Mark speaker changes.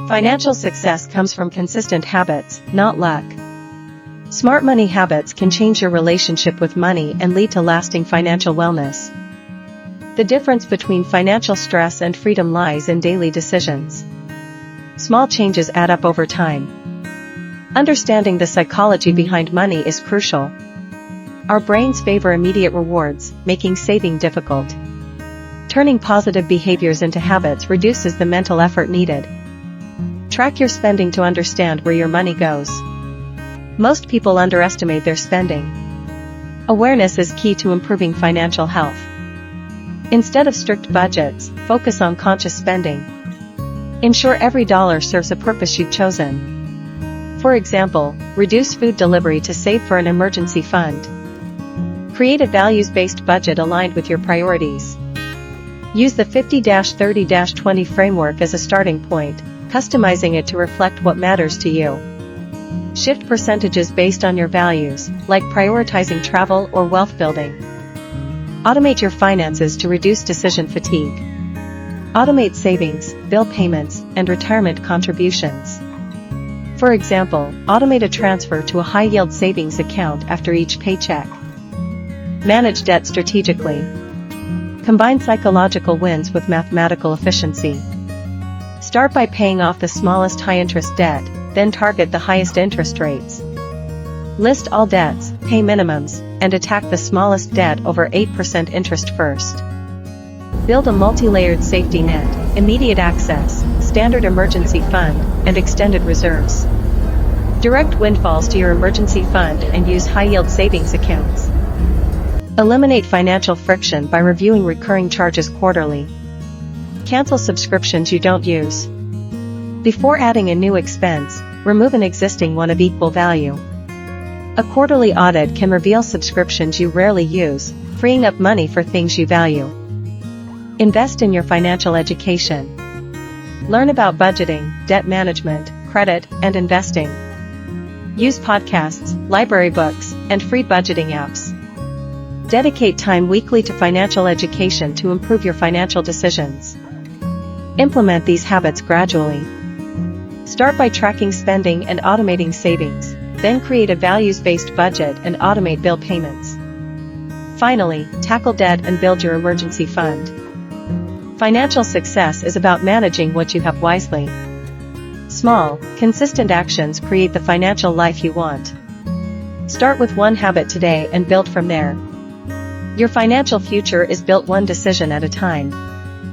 Speaker 1: Financial success comes from consistent habits, not luck. Smart money habits can change your relationship with money and lead to lasting financial wellness. The difference between financial stress and freedom lies in daily decisions. Small changes add up over time. Understanding the psychology behind money is crucial. Our brains favor immediate rewards, making saving difficult. Turning positive behaviors into habits reduces the mental effort needed. Track your spending to understand where your money goes. Most people underestimate their spending. Awareness is key to improving financial health. Instead of strict budgets, focus on conscious spending. Ensure every dollar serves a purpose you've chosen. For example, reduce food delivery to save for an emergency fund. Create a values-based budget aligned with your priorities. Use the 50-30-20 framework as a starting point, customizing it to reflect what matters to you. Shift percentages based on your values, like prioritizing travel or wealth building. Automate your finances to reduce decision fatigue. Automate savings, bill payments, and retirement contributions. For example, automate a transfer to a high-yield savings account after each paycheck. Manage debt strategically. Combine psychological wins with mathematical efficiency. Start by paying off the smallest high-interest debt, then target the highest interest rates. List all debts, pay minimums, and attack the smallest debt over 8% interest first. Build a multi-layered safety net, immediate access, standard emergency fund, and extended reserves. Direct windfalls to your emergency fund and use high-yield savings accounts. Eliminate financial friction by reviewing recurring charges quarterly. Cancel subscriptions you don't use. Before adding a new expense, remove an existing one of equal value. A quarterly audit can reveal subscriptions you rarely use, freeing up money for things you value. Invest in your financial education. Learn about budgeting, debt management, credit, and investing. Use podcasts, library books, and free budgeting apps. Dedicate time weekly to financial education to improve your financial decisions. Implement these habits gradually. Start by tracking spending and automating savings, then create a values-based budget and automate bill payments. Finally, tackle debt and build your emergency fund. Financial success is about managing what you have wisely. Small, consistent actions create the financial life you want. Start with one habit today and build from there. Your financial future is built one decision at a time.